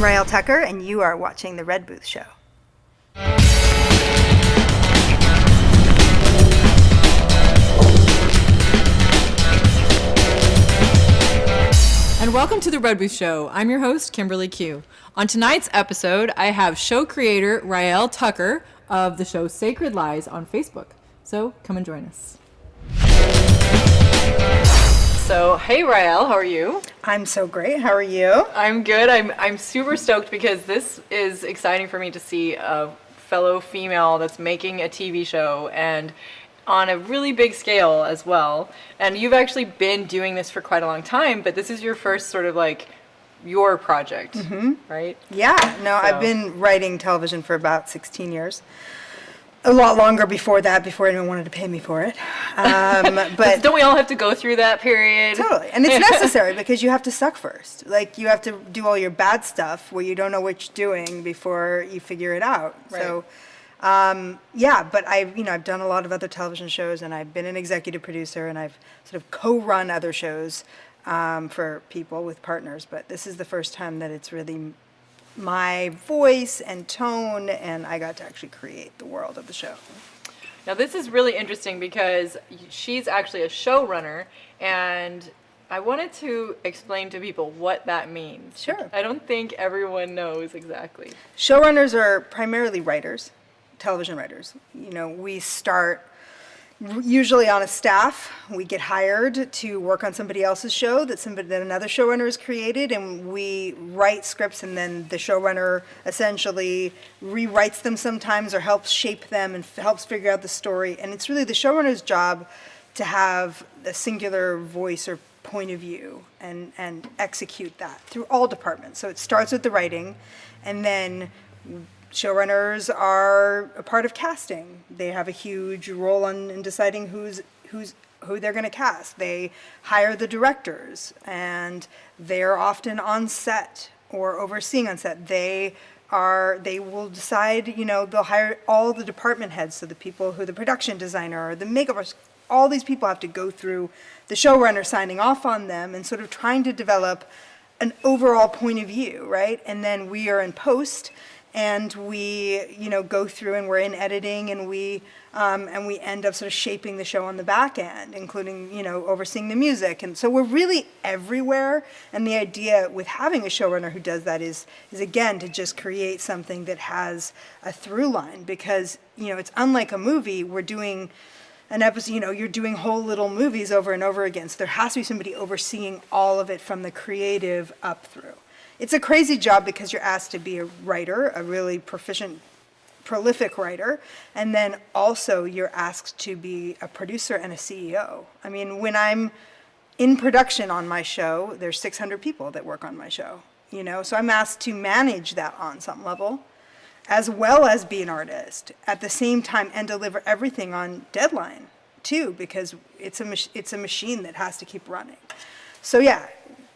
I'm Raelle Tucker, and you are watching The Red Booth Show. And welcome to The Red Booth Show. I'm your host, Kimberly Q. On tonight's episode, I have show creator Raelle Tucker of the show Sacred Lies on Facebook. So come and join us. So, hey Raelle, how are you? I'm so great. How are you? I'm good. I'm super stoked because this is exciting for me to see a fellow female that's making a TV show and on a really big scale as well. And you've actually been doing this for quite a long time, but this is your first sort of like your project, right? Yeah. No, I've been writing television for about 16 years. A lot longer before that, before anyone wanted to pay me for it. But don't we all have to go through that period? Totally. And it's necessary because you have to suck first. Like, you have to do all your bad stuff where you don't know what you're doing before you figure it out. Right. So, but I've done a lot of other television shows, and I've been an executive producer, and I've sort of co-run other shows for people with partners. But this is the first time that it's really my voice and tone, and I got to actually create the world of the show. Now this is really interesting because she's actually a showrunner, and I wanted to explain to people what that means. Sure. I don't think everyone knows exactly. Showrunners are primarily writers, television writers. You know, we start usually on a staff. We get hired to work on somebody else's show that another showrunner has created, and we write scripts, and then the showrunner essentially rewrites them sometimes or helps shape them and helps figure out the story. And it's really the showrunner's job to have a singular voice or point of view and execute that through all departments. So it starts with the writing, and then showrunners are a part of casting. They have a huge role in deciding who they're going to cast. They hire the directors, and they're often on set or overseeing on set. They will decide, they'll hire all the department heads, so the people who the production designer or the makeup artist, all these people have to go through the showrunner signing off on them and sort of trying to develop an overall point of view, right? And then we are in post, and we, go through, and we're in editing, and we end up sort of shaping the show on the back end, including, overseeing the music. And so we're really everywhere. And the idea with having a showrunner who does that is again, to just create something that has a through line, because, it's unlike a movie. We're doing an episode, you're doing whole little movies over and over again. So there has to be somebody overseeing all of it from the creative up through. It's a crazy job because you're asked to be a writer, a really proficient, prolific writer, and then also you're asked to be a producer and a CEO. I mean, when I'm in production on my show, there's 600 people that work on my show, so I'm asked to manage that on some level, as well as be an artist at the same time and deliver everything on deadline too, because it's a machine that has to keep running. So yeah.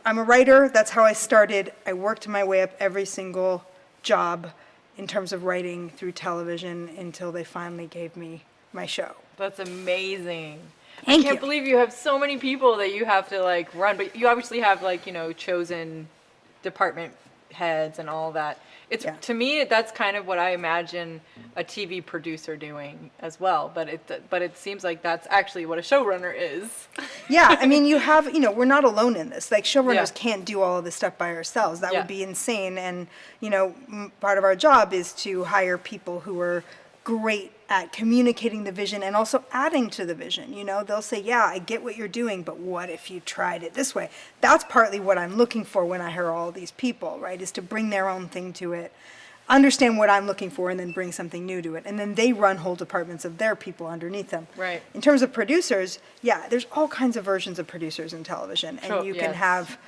I'm a writer. That's how I started. I worked my way up every single job in terms of writing through television until they finally gave me my show. That's amazing. Thank I can't believe you have so many people that you have to run, but you obviously have chosen department heads and all that. To me, that's kind of what I imagine a TV producer doing as well. But it seems like that's actually what a showrunner is. Yeah, I mean, you have, we're not alone in this. Like, showrunners can't do all of this stuff by ourselves. That would be insane. And, part of our job is to hire people who are great at communicating the vision and also adding to the vision. They'll say, yeah, I get what you're doing, but what if you tried it this way? That's partly what I'm looking for when I hire all these people, right, is to bring their own thing to it, understand what I'm looking for, and then bring something new to it. And then they run whole departments of their people underneath them. Right. In terms of producers, there's all kinds of versions of producers in television. And you can have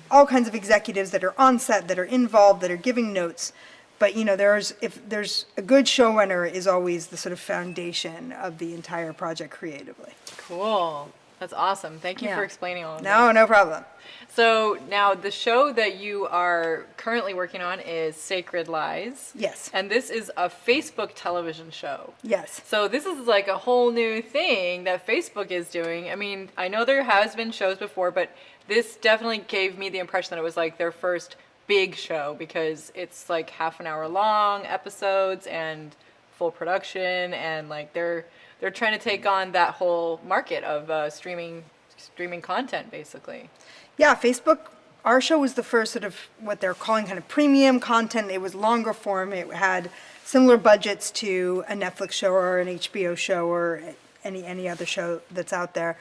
all kinds of executives that are on set, that are involved, that are giving notes. But there's a good showrunner is always the sort of foundation of the entire project creatively. Cool. That's awesome. Thank you for explaining all of that. No problem. So now the show that you are currently working on is Sacred Lies. Yes. And this is a Facebook television show. Yes. So this is like a whole new thing that Facebook is doing. I mean, I know there has been shows before, but this definitely gave me the impression that it was like their first big show because it's like half an hour long episodes and full production, and like they're trying to take on that whole market of streaming content basically. Yeah, Facebook, our show was the first sort of what they're calling kind of premium content. It was longer form. It had similar budgets to a Netflix show or an HBO show or any other show that's out there.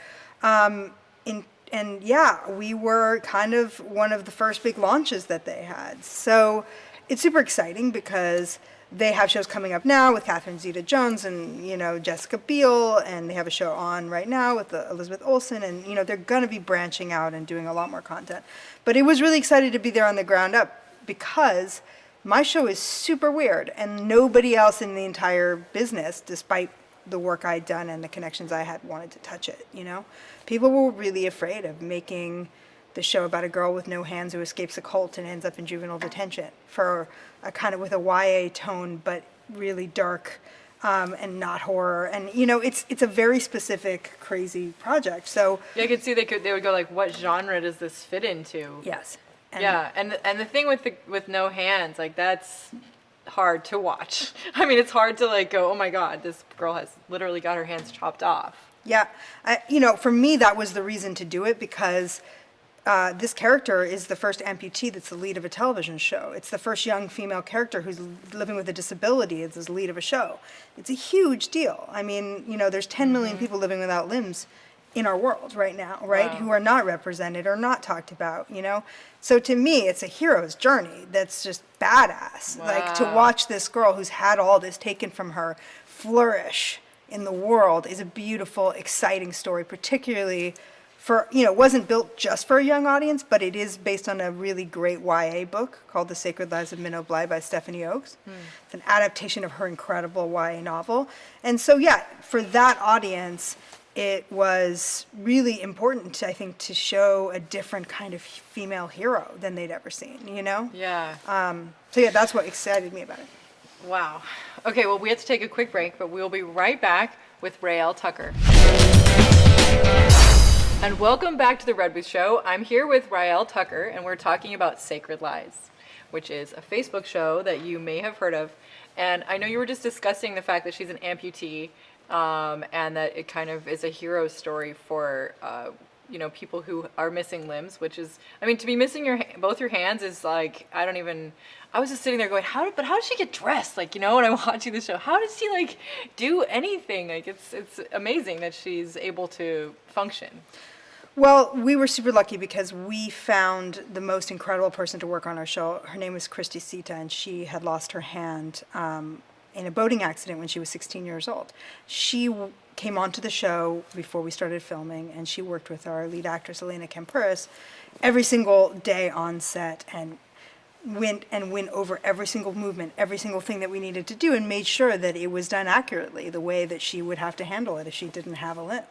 And yeah, we were kind of one of the first big launches that they had. So it's super exciting because they have shows coming up now with Catherine Zeta-Jones and, Jessica Biel, and they have a show on right now with Elizabeth Olsen, and, they're going to be branching out and doing a lot more content. But it was really exciting to be there on the ground up because my show is super weird, and nobody else in the entire business, despite the work I'd done and the connections I had, wanted to touch it, People were really afraid of making the show about a girl with no hands who escapes a cult and ends up in juvenile detention for a kind of with a YA tone, but really dark and not horror. And, it's a very specific, crazy project. So yeah, I could see they would go like, what genre does this fit into? yes. And the thing with no hands, like that's hard to watch. I mean, it's hard to like go, oh my God, this girl has literally got her hands chopped off. Yeah. For me, that was the reason to do it because this character is the first amputee that's the lead of a television show. It's the first young female character who's living with a disability as the lead of a show. It's a huge deal. I mean, there's 10 million people living without limbs in our world right now, right? Wow. Who are not represented or not talked about, So to me, it's a hero's journey that's just badass. Wow. Like to watch this girl who's had all this taken from her flourish in the world is a beautiful, exciting story, particularly for, it wasn't built just for a young audience, but it is based on a really great YA book called The Sacred Lives of Minnow Bly by Stephanie Oakes. It's an adaptation of her incredible YA novel. And so, yeah, for that audience, it was really important, I think, to show a different kind of female hero than they'd ever seen, Yeah. So, yeah, that's what excited me about it. Wow. Okay, well, we have to take a quick break, but we'll be right back with Raelle Tucker. And welcome back to the Red Booth Show. I'm here with Raelle Tucker, and we're talking about Sacred Lies, which is a Facebook show that you may have heard of. And I know you were just discussing the fact that she's an amputee, and that it kind of is a hero story for, people who are missing limbs, which is, I mean, to be missing both your hands is like, I was just sitting there going, how did she get dressed? Like, when I'm watching the show, how did she like do anything? Like, it's amazing that she's able to function. Well, we were super lucky because we found the most incredible person to work on our show. Her name was Christy Sita, and she had lost her hand in a boating accident when she was 16 years old. She came onto the show before we started filming, and she worked with our lead actress, Elena Kemperis, every single day on set and went over every single movement, every single thing that we needed to do, and made sure that it was done accurately, the way that she would have to handle it if she didn't have a limb.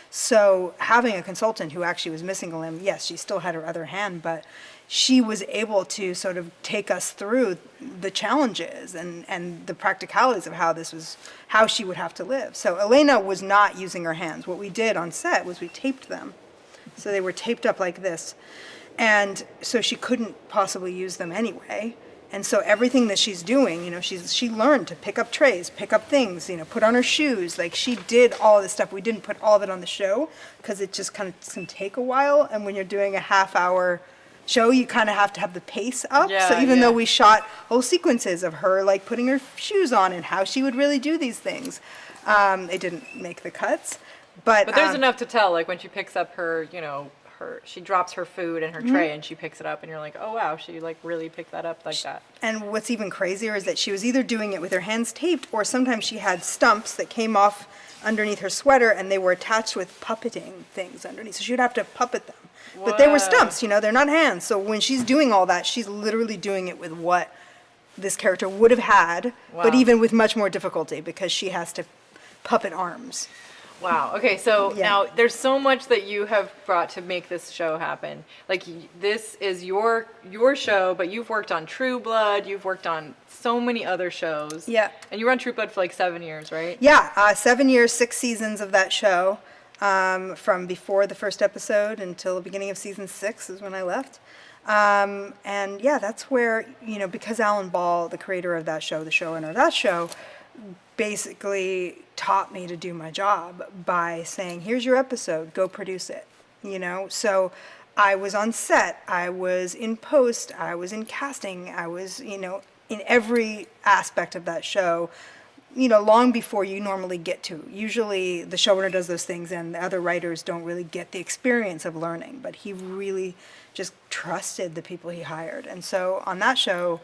So having a consultant who actually was missing a limb, yes, she still had her other hand, but she was able to sort of take us through the challenges and the practicalities of how she would have to live. So Elena was not using her hands. What we did on set was we taped them. So they were taped up like this. And so she couldn't possibly use them anyway. And so everything that she's doing, she learned to pick up trays, pick up things, put on her shoes. Like, she did all of this stuff. We didn't put all of it on the show because it just kind of can take a while. And when you're doing a half-hour show, you kind of have to have the pace up. Yeah, so even though we shot whole sequences of her, like, putting her shoes on and how she would really do these things, it didn't make the cuts. But there's enough to tell, like, when she picks up her, she drops her food in her tray and she picks it up and you're like, oh wow, she like really picked that up like that. And what's even crazier is that she was either doing it with her hands taped, or sometimes she had stumps that came off underneath her sweater and they were attached with puppeting things underneath. So she would have to puppet them. But they were stumps, they're not hands. So when she's doing all that, she's literally doing it with what this character would have had, but even with much more difficulty because she has to puppet arms. Wow. Okay, so now there's so much that you have brought to make this show happen. Like, this is your show, but you've worked on True Blood, you've worked on so many other shows. Yeah. And you were on True Blood for like 7 years, right? Yeah, 7 years, 6 seasons of that show, from before the first episode until the beginning of season 6 is when I left. And yeah, that's where, because Alan Ball, the creator of that show, the showrunner of that show, basically taught me to do my job by saying, here's your episode, go produce it, So I was on set, I was in post, I was in casting, I was, in every aspect of that show, long before you normally get to. Usually the showrunner does those things and the other writers don't really get the experience of learning, but he really just trusted the people he hired. And so on that show,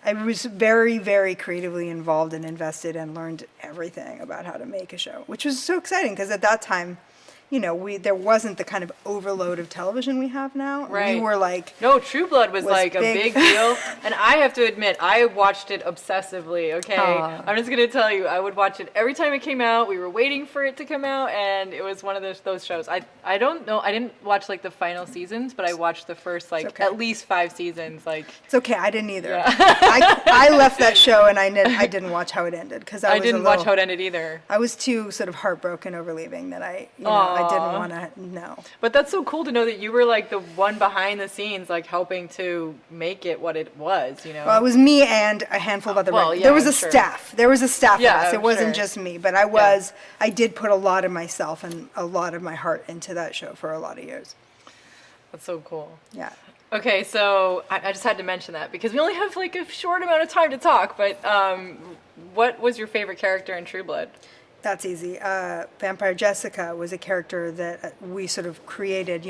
I was very, very creatively involved and invested and learned everything about how to make a show, which was so exciting because at that time, there wasn't the kind of overload of television we have now. Right. We were like... No, True Blood was like a big. big deal. And I have to admit, I watched it obsessively, okay? I'm just going to tell you, I would watch it every time it came out. We were waiting for it to come out, and it was one of those shows. I don't know, I didn't watch like the final seasons, but I watched the first at least 5 seasons. It's okay, I didn't either. Yeah. I left that show and I didn't watch how it ended because I didn't watch how it ended either. I was too sort of heartbroken over leaving that I didn't want to know. But that's so cool to know that you were like the one behind the scenes, like helping to make it what it was, Well, it was me and a handful of other writers. yeah, there was I'm a sure. staff. There was a staff Yeah, of us. It I'm wasn't sure. just me, but I did put a lot of myself and a lot of my heart into that show for a lot of years. That's so cool. Yeah. Okay, so I just had to mention that because we only have like a short amount of time to talk, but what was your favorite character in True Blood? That's easy. Vampire Jessica was a character that we sort of created.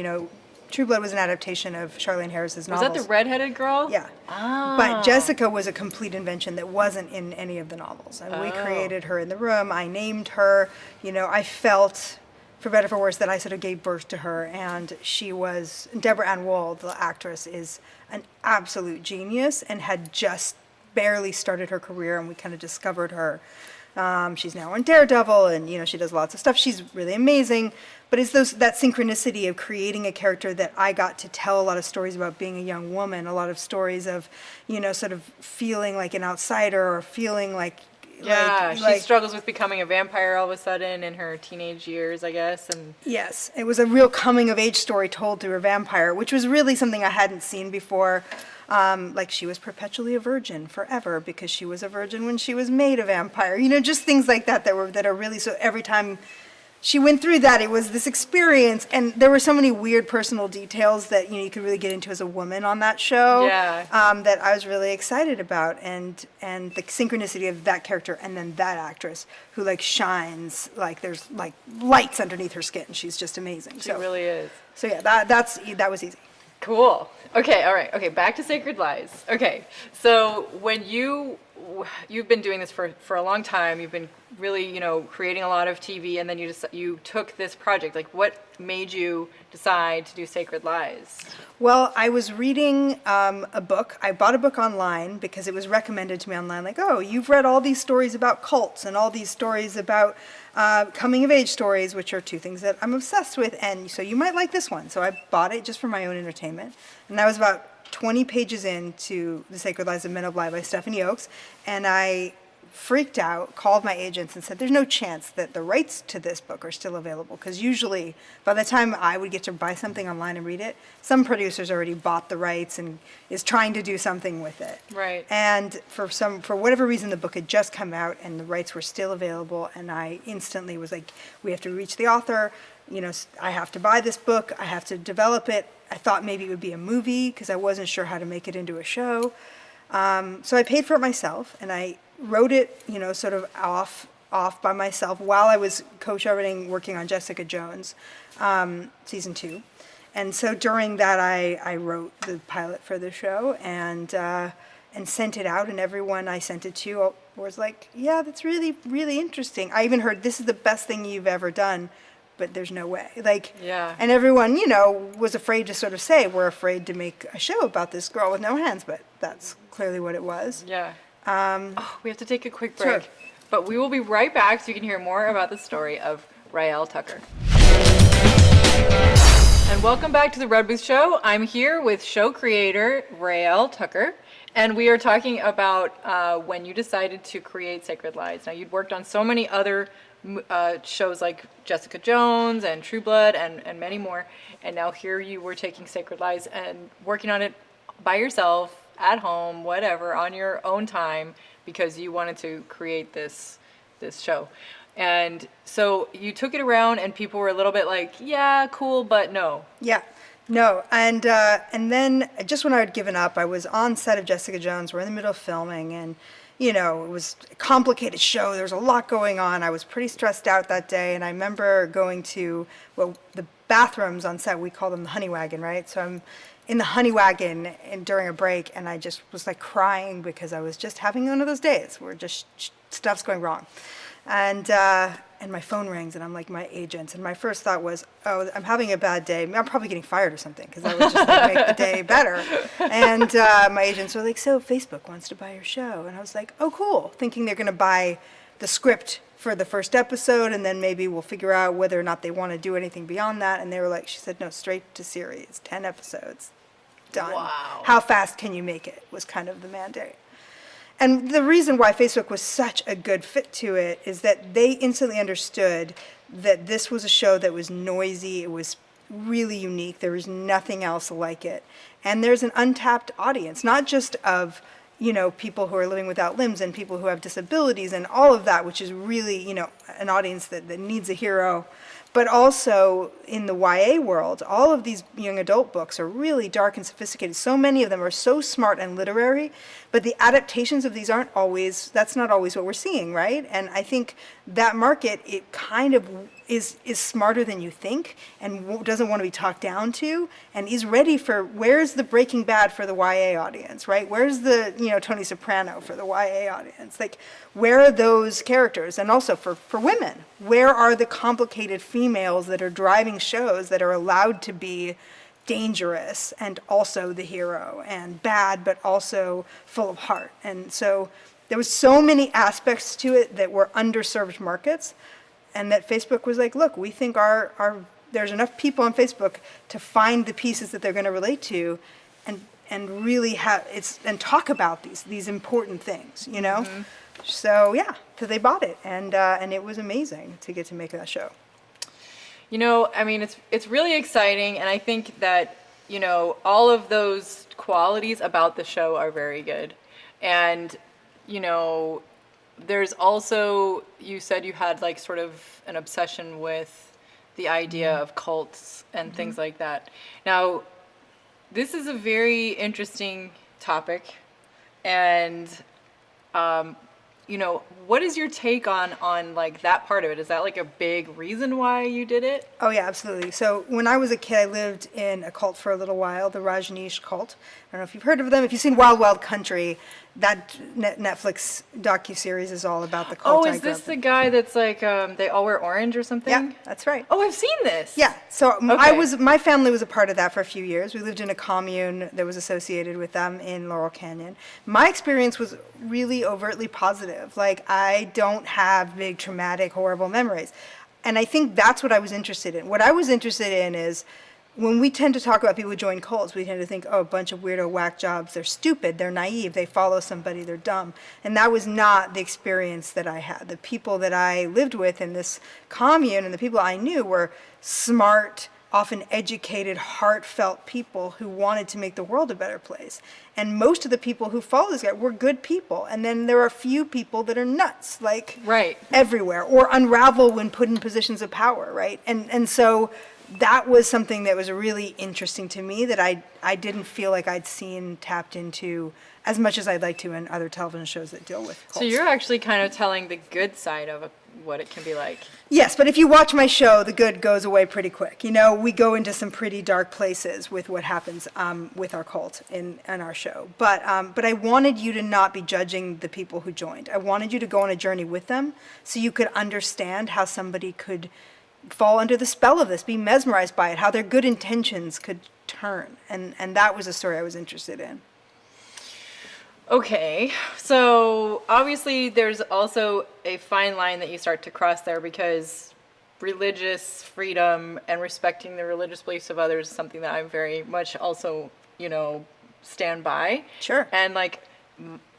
True Blood was an adaptation of Charlene Harris's Was novels. that the redheaded girl? Yeah. Ah. But Jessica was a complete invention that wasn't in any of the novels. And we created her in the room. I named her. I felt, for better or for worse, that I sort of gave birth to her. And she was, Deborah Ann Woll, the actress, is an absolute genius and had just barely started her career, and we kind of discovered her. She's now on Daredevil, and she does lots of stuff. She's really amazing. But it's that synchronicity of creating a character that I got to tell a lot of stories about being a young woman, a lot of stories of, sort of feeling like an outsider or feeling like... Yeah, she struggles with becoming a vampire all of a sudden in her teenage years, I guess. And yes, it was a real coming-of-age story told through a vampire, which was really something I hadn't seen before. She was perpetually a virgin forever because she was a virgin when she was made a vampire. Just things like that that are really, so every time she went through that, it was this experience, and there were so many weird personal details that you could really get into as a woman on that show. Yeah. That I was really excited about, and the synchronicity of that character, and then that actress who shines, there's lights underneath her skin. She's just amazing. she really is. So yeah, that was easy. Cool. Okay, all right. Okay, back to Sacred Lies. Okay, so when you've been doing this for a long time, you've been really, creating a lot of TV, and then you took this project. Like, what made you decide to do Sacred Lies? Well, I was reading a book. I bought a book online because it was recommended to me online. Like, oh, you've read all these stories about cults and all these stories about coming-of-age stories, which are two things that I'm obsessed with, and so you might like this one. So I bought it just for my own entertainment, and I was about 20 pages into The Sacred Lives of Men of Lie by Stephanie Oakes, and I freaked out, called my agents and said, there's no chance that the rights to this book are still available, because usually by the time I would get to buy something online and read it, some producer's already bought the rights and is trying to do something with it. Right. And for whatever reason, the book had just come out and the rights were still available, and I instantly was like, we have to reach the author, I have to buy this book, I have to develop it. I thought maybe it would be a movie because I wasn't sure how to make it into a show. So I paid for it myself, and I wrote it, sort of off by myself while I was co-showrunning, working on Jessica Jones, season 2. And so during that, I wrote the pilot for the show and sent it out, and everyone I sent it to was like, yeah, that's really, really interesting. I even heard, this is the best thing you've ever done, but there's no way. Yeah. And everyone, was afraid to sort of say, we're afraid to make a show about this girl with no hands, but that's clearly what it was. Yeah. We have to take a quick break. Sure. But we will be right back so you can hear more about the story of Raelle Tucker. And welcome back to the Red Booth Show. I'm here with show creator Raelle Tucker, and we are talking about when you decided to create Sacred Lies. Now, you'd worked on so many other shows like Jessica Jones and True Blood and many more, and now here you were taking Sacred Lies and working on it by yourself, at home, whatever, on your own time, because you wanted to create this show. And so you took it around, and people were a little bit like, yeah, cool, but no. Yeah, no, and then just when I had given up, I was on set of Jessica Jones. We're in the middle of filming, and it was a complicated show. There was a lot going on. I was pretty stressed out that day, and I remember going to the bathrooms on set. We call them the honey wagon, right? So I'm in the honey wagon and during a break, and I just was like crying because I was just having one of those days where just stuff's going wrong. And my phone rings, and I'm like, my agent. And my first thought was, oh, I'm having a bad day. I'm probably getting fired or something, because that would just like, make the day better. And my agents were like, so Facebook wants to buy your show. And I was like, oh, cool, thinking they're going to buy the script for the first episode, and then maybe we'll figure out whether or not they want to do anything beyond that. And they were like, she said, no, straight to series, 10 episodes, done. Wow. How fast can you make it was kind of the mandate. And the reason why Facebook was such a good fit to it is that they instantly understood that this was a show that was noisy, it was really unique, there was nothing else like it. And there's an untapped audience, not just of, people who are living without limbs and people who have disabilities and all of that, which is really, an audience that needs a hero. But also in the YA world, all of these young adult books are really dark and sophisticated. So many of them are so smart and literary, but the adaptations of these that's not always what we're seeing, right? And I think that market, it kind of is smarter than you think and doesn't want to be talked down to and is ready for, where's the Breaking Bad for the YA audience, right? Where's the, Tony Soprano for the YA audience? Like, where are those characters? And also for women, where are the complicated females that are driving shows that are allowed to be dangerous and also the hero and bad, but also full of heart? And so there was so many aspects to it that were underserved markets, and that Facebook was like, look, we think there's enough people on Facebook to find the pieces that they're going to relate to, and really and talk about these important things, Mm-hmm. So yeah, so they bought it, and it was amazing to get to make that show. I mean, it's really exciting, and I think that, all of those qualities about the show are very good. And, there's also, you said you had like sort of an obsession with the idea of cults and things like that. Now, this is a very interesting topic, and what is your take on like that part of it? Is that like a big reason why you did it? Oh yeah, absolutely. So when I was a kid, I lived in a cult for a little while, the Rajneesh cult. I don't know if you've heard of them. If you've seen Wild Wild Country, that Netflix docuseries is all about the cult. Oh, is this the guy that's like, they all wear orange or something? Yeah, that's right. Oh, I've seen this. Yeah, so Okay. my family was a part of that for a few years. We lived in a commune that was associated with them in Laurel Canyon. My experience was really overtly positive. Like, I don't have big traumatic, horrible memories. And I think that's what I was interested in. What I was interested in is, when we tend to talk about people who join cults, we tend to think, oh, a bunch of weirdo whack jobs. They're stupid. They're naive. They follow somebody. They're dumb. And that was not the experience that I had. The people that I lived with in this commune and the people I knew were smart, often educated, heartfelt people who wanted to make the world a better place. And most of the people who follow this guy were good people. And then there are a few people that are nuts, like Right. everywhere, or unravel when put in positions of power, right? And so that was something that was really interesting to me, that I didn't feel like I'd seen tapped into as much as I'd like to in other television shows that deal with cults. So you're actually kind of telling the good side of what it can be like. Yes, but if you watch my show, the good goes away pretty quick. We go into some pretty dark places with what happens with our cult in our show. But I wanted you to not be judging the people who joined. I wanted you to go on a journey with them so you could understand how somebody could fall under the spell of this, be mesmerized by it, how their good intentions could turn. And that was a story I was interested in. Okay, so obviously there's also a fine line that you start to cross there, because religious freedom and respecting the religious beliefs of others is something that I'm very much also, stand by. Sure. And like,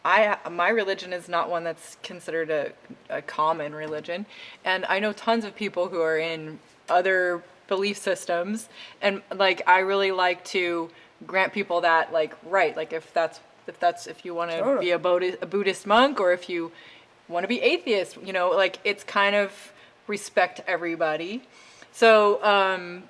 my religion is not one that's considered a common religion. And I know tons of people who are in other belief systems, and like, I really like to grant people that like right, like if you want to Totally. be a Buddhist monk, or if you want to be atheist, you know, like it's kind of respect everybody. So,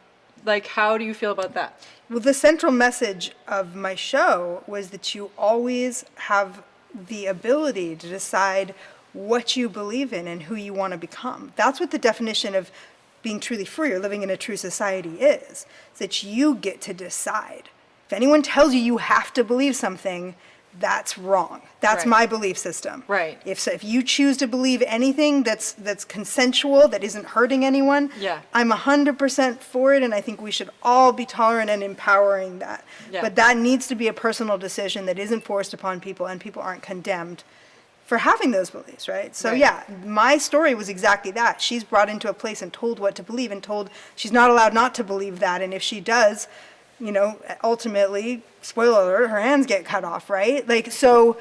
like, how do you feel about that? Well, the central message of my show was that you always have the ability to decide what you believe in and who you want to become. That's what the definition of being truly free or living in a true society is that you get to decide. If anyone tells you you have to believe something, that's wrong. That's Right. my belief system. Right. If you choose to believe anything that's consensual, that isn't hurting anyone, Yeah. I'm 100% for it, and I think we should all be tolerant and empowering that. Yeah. But that needs to be a personal decision that isn't forced upon people, and people aren't condemned for having those beliefs, right? So Right. yeah, my story was exactly that. She's brought into a place and told what to believe, and told she's not allowed not to believe that, and if she does, you know, ultimately, spoiler alert, her hands get cut off, right? Like, so,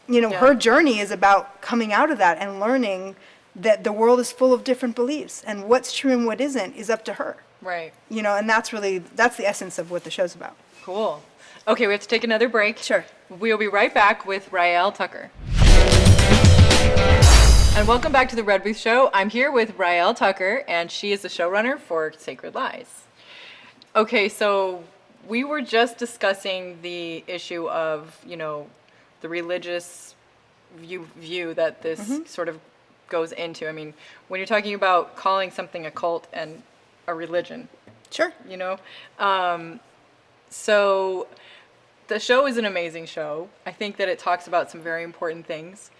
you know, Yeah. her journey is about coming out of that and learning that the world is full of different beliefs, and what's true and what isn't is up to her. Right. You know, and that's the essence of what the show's about. Cool. Okay, we have to take another break. Sure. We'll be right back with Raelle Tucker. And welcome back to the Red Booth Show. I'm here with Raelle Tucker, and she is the showrunner for Sacred Lies. Okay, so we were just discussing the issue of, you know, the religious view that this sort of goes into. I mean, when you're talking about calling something a cult and a religion, Sure. you know? So the show is an amazing show. I think that it talks about some very important things.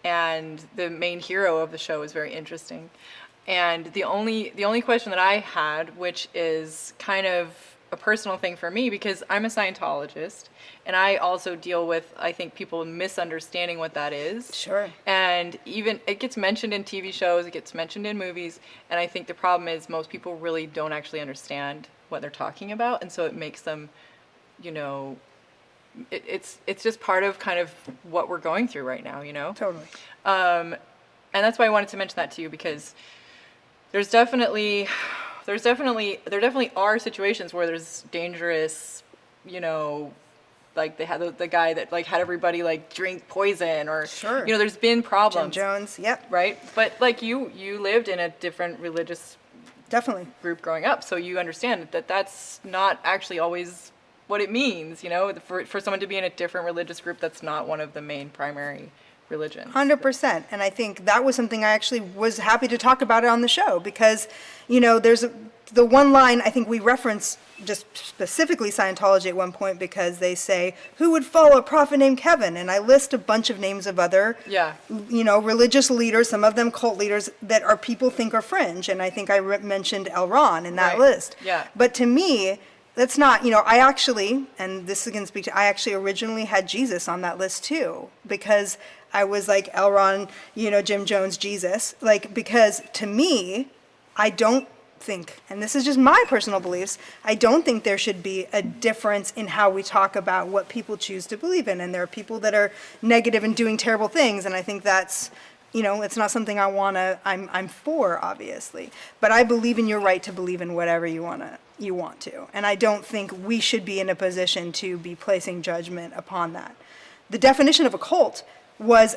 And the main hero of the show is very interesting. And the only question that I had, which is kind of a personal thing for me, because I'm a Scientologist, and I also deal with, I think, people misunderstanding what that is. Sure. And even it gets mentioned in TV shows, it gets mentioned in movies, and I think the problem is most people really don't actually understand what they're talking about, and so it makes them, you know, it's just part of kind of what we're going through right now, you know? Totally. And that's why I wanted to mention that to you, because there definitely are situations where there's dangerous, you know, like they had the guy that like had everybody like drink poison, or Sure. you know, there's been Jim problems, Jones, yep, right? But like you lived in a different religious definitely. group growing up, so you understand that that's not actually always what it means, you know, for someone to be in a different religious group that's not one of the main primary religions. 100%. And I think that was something I actually was happy to talk about it on the show, because, you know, there's the one line I think we reference just specifically Scientology at one point, because they say, who would follow a prophet named Kevin? And I list a bunch of names of other, Yeah. you know, religious leaders, some of them cult leaders that are people think are fringe. And I think I mentioned L. Ron in that Right. list. Yeah. But to me, that's not, you know, I actually, and this is going to speak to, I actually originally had Jesus on that list too, because I was like L. Ron, you know, Jim Jones, Jesus, like, because to me, I don't think, and this is just my personal beliefs, I don't think there should be a difference in how we talk about what people choose to believe in. And there are people that are negative and doing terrible things, and I think that's, you know, it's not something I'm for, obviously. But I believe in your right to believe in whatever you want to. And I don't think we should be in a position to be placing judgment upon that. The definition of a cult was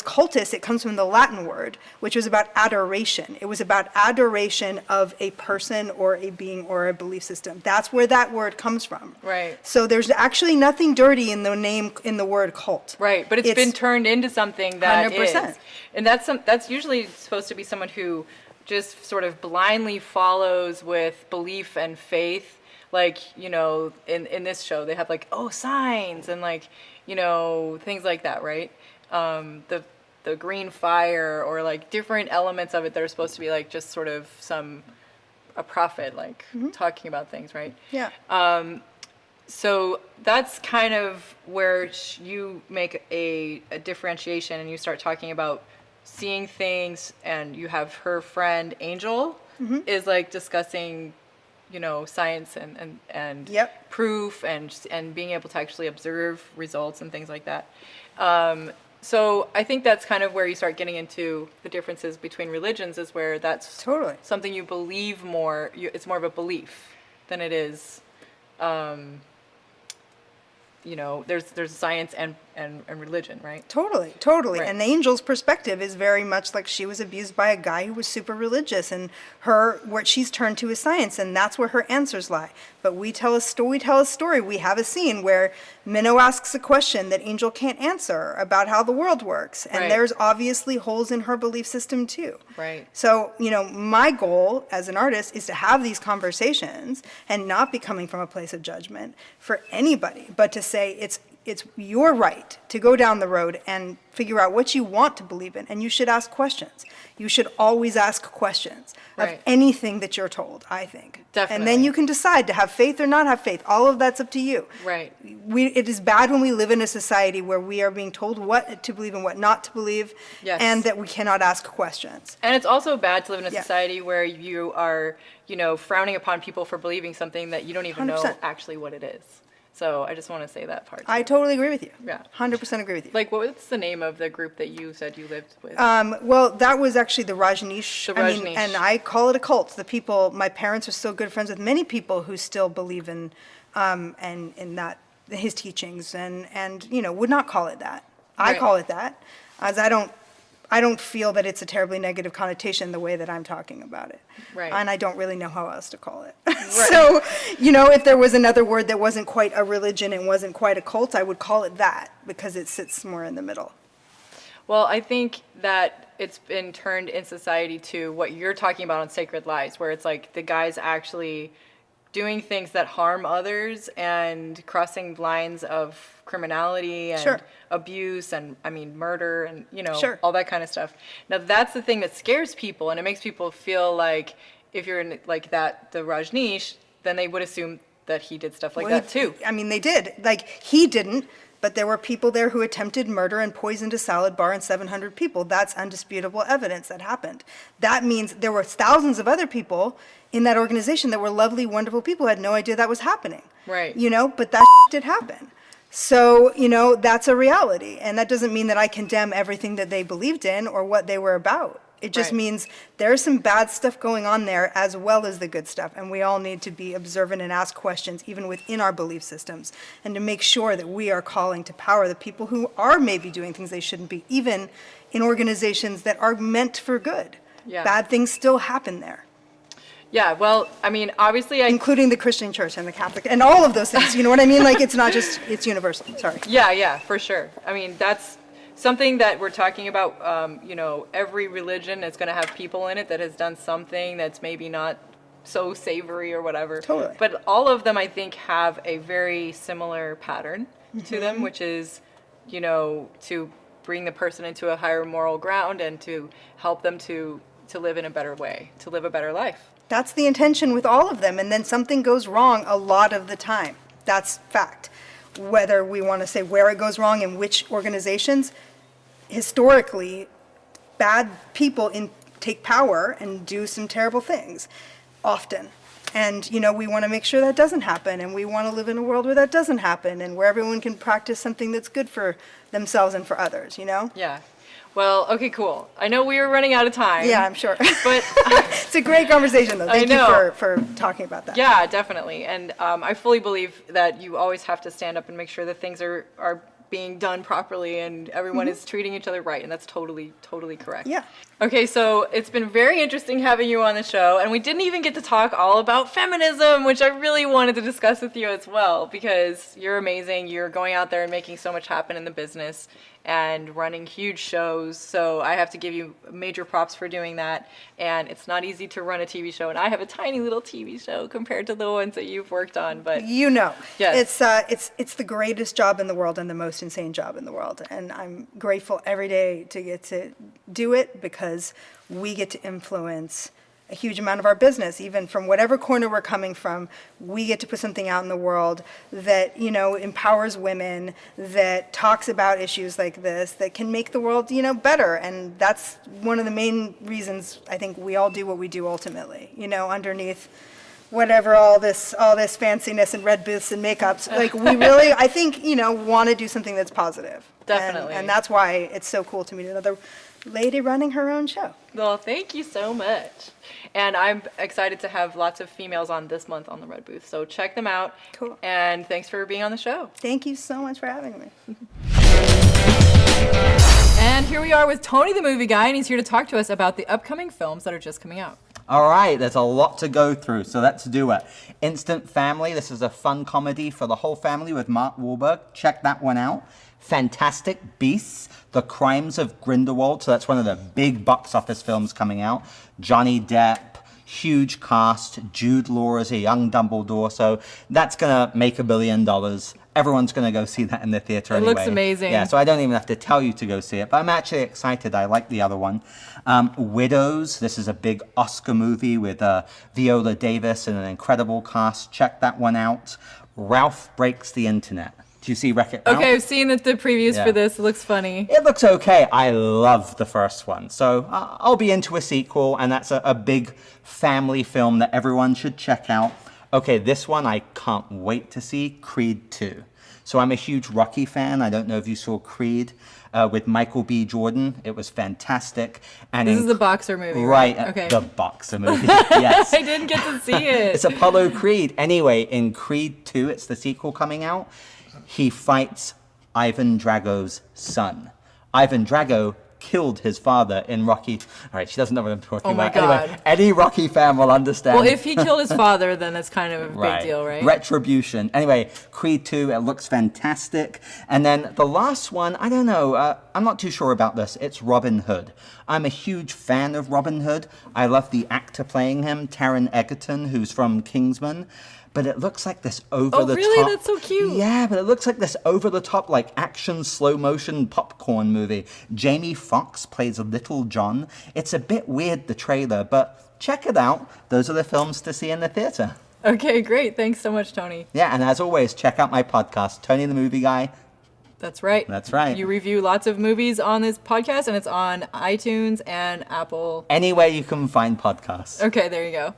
cultus. It comes from the Latin word, which was about adoration. It was about adoration of a person or a being or a belief system. That's where that word comes from. Right. So there's actually nothing dirty in the word cult. Right, but it's been turned into something that 100%. is. And that's usually supposed to be someone who just sort of blindly follows with belief and faith. Like, you know, in this show, they have like, signs and like, you know, things like that, right? The green fire, or like different elements of it that are supposed to be like just sort of a prophet, like talking about things, right? Yeah. So that's kind of where you make a differentiation, and you start talking about seeing things, and you have her friend Angel is like discussing, you know, science and Yep. proof and being able to actually observe results and things like that. So I think that's kind of where you start getting into the differences between religions, is where that's Totally. something you believe more. It's more of a belief than it is there's science and religion, right? Totally, totally. Right. And the angel's perspective is very much like she was abused by a guy who was super religious, and what she's turned to is science, and that's where her answers lie. But we tell a story. We have a scene where Minnow asks a question that Angel can't answer about how the world works, and Right. there's obviously holes in her belief system too. Right. So, my goal as an artist is to have these conversations and not be coming from a place of judgment for anybody, but to say it's your right to go down the road and figure out what you want to believe in, and you should ask questions. You should always ask questions Right. of anything that you're told, I think. Definitely. And then you can decide to have faith or not have faith. All of that's up to you. Right. It is bad when we live in a society where we are being told what to believe and what not to believe, Yes. and that we cannot ask questions. And it's also bad to live in a Yeah. society where you are, frowning upon people for believing something that you don't even know 100%. actually what it is. So I just want to say that part. I totally agree with you. Yeah. 100% agree with you. Like, what's the name of the group that you said you lived with? Well, that was actually the Rajneesh. The Rajneesh. And I call it a cult. My parents are still good friends with many people who still believe in that, his teachings, and would not call it that. I Right. call it that, as I don't feel that it's a terribly negative connotation the way that I'm talking about it. Right. And I don't really know how else to call it. So, if there was another word that wasn't quite a religion and wasn't quite a cult, I would call it that, because it sits more in the middle. Well, I think that it's been turned in society to what you're talking about on Sacred Lies, where it's like the guy's actually doing things that harm others and crossing lines of criminality and Sure. abuse and, murder and, Sure. all that kind of stuff. Now, that's the thing that scares people, and it makes people feel like if you're in, like that, the Rajneesh, then they would assume that he did stuff like Well, that too. They did. Like, he didn't, but there were people there who attempted murder and poisoned a salad bar and 700 people. That's undisputable evidence that happened. That means there were thousands of other people in that organization that were lovely, wonderful people who had no idea that was happening. Right. But that did happen. So, that's a reality. And that doesn't mean that I condemn everything that they believed in or what they were about. It just Right. means there's some bad stuff going on there as well as the good stuff. And we all need to be observant and ask questions, even within our belief systems, and to make sure that we are calling to power the people who are maybe doing things they shouldn't be, even in organizations that are meant for good. Yeah. Bad things still happen there, Yeah, well, obviously including the Christian church and the Catholic, and all of those things. You know what I mean? Like, it's not just, it's universal. Sorry. Yeah, for sure. That's something that we're talking about. Every religion is going to have people in it that has done something that's maybe not so savory or whatever. Totally. But all of them, I think, have a very similar pattern to them, which is, to bring the person into a higher moral ground and to help them to live in a better way, to live a better life. That's the intention with all of them, and then something goes wrong a lot of the time. That's fact. Whether we want to say where it goes wrong in which organizations, historically, bad people take power and do some terrible things, often. And, we want to make sure that doesn't happen, and we want to live in a world where that doesn't happen, and where everyone can practice something that's good for themselves and for others, Yeah. Well, okay, cool. I know we are running out of time. Yeah, I'm sure. But It's a great conversation, though. Thank you know. for talking about that. yeah, definitely. And I fully believe that you always have to stand up and make sure that things are being done properly and everyone is treating each other right. And that's totally, totally correct. Yeah. Okay, so it's been very interesting having you on the show. And we didn't even get to talk all about feminism, which I really wanted to discuss with you as well, because you're amazing. You're going out there and making so much happen in the business and running huge shows. So I have to give you major props for doing that. And it's not easy to run a TV show. And I have a tiny little TV show compared to the ones that you've worked on. But Yes. It's the greatest job in the world and the most insane job in the world. And I'm grateful every day to get to do it, because we get to influence a huge amount of our business, even from whatever corner we're coming from. We get to put something out in the world that, empowers women, that talks about issues like this, that can make the world, better. And that's one of the main reasons I think we all do what we do ultimately, underneath whatever all this fanciness and red booths and makeups. Like, we really, I think, want to do something that's positive. Definitely. And that's why it's so cool to meet another lady running her own show. Well, thank you so much. And I'm excited to have lots of females on this month on the Red Booth. So check them out. Cool. And thanks for being on the show. Thank you so much for having me. And here we are with Tony the Movie Guy, and he's here to talk to us about the upcoming films that are just coming out. All right, there's a lot to go through, so let's do it. Instant Family, this is a fun comedy for the whole family with Mark Wahlberg. Check that one out. Fantastic Beasts, The Crimes of Grindelwald, so that's one of the big box office films coming out. Johnny Depp, huge cast, Jude Law as a young Dumbledore, so that's gonna make $1 billion. Everyone's gonna go see that in the theater anyway. It looks amazing. Yeah, so I don't even have to tell you to go see it, but I'm actually excited. I like the other one. Widows, this is a big Oscar movie with Viola Davis and an incredible cast. Check that one out. Ralph Breaks the Internet. Do you see Wreck-It Ralph? Okay, I've seen the previews Yeah. for this. It looks funny. It looks okay. I love the first one. So I'll be into a sequel, and that's a big family film that everyone should check out. Okay, this one I can't wait to see, Creed 2. So I'm a huge Rocky fan. I don't know if you saw Creed with Michael B. Jordan. It was fantastic. And This is the boxer movie, right? Okay. The boxer movie, yes. I didn't get to see it. It's Apollo Creed. Anyway, in Creed 2, it's the sequel coming out. He fights Ivan Drago's son. Ivan Drago killed his father in Rocky. All right, she doesn't know what I'm talking Oh my about. Anyway, God. any Rocky fan will understand. Well, if he killed his father, then it's kind of a big deal, right? Retribution. Anyway, Creed 2, it looks fantastic. And then the last one, I don't know, I'm not too sure about this. It's Robin Hood. I'm a huge fan of Robin Hood. I love the actor playing him, Taron Egerton, who's from Kingsman. But it looks like this over-the-top... Oh, really? That's so cute. Yeah, but it looks like this over-the-top, like, action, slow-motion popcorn movie. Jamie Foxx plays Little John. It's a bit weird, the trailer, but check it out. Those are the films to see in the theater. Okay, great. Thanks so much, Tony. Yeah, and as always, check out my podcast, Tony the Movie Guy. That's right. That's right. You review lots of movies on this podcast, and it's on iTunes and Apple. Anywhere you can find podcasts. Okay, there you go.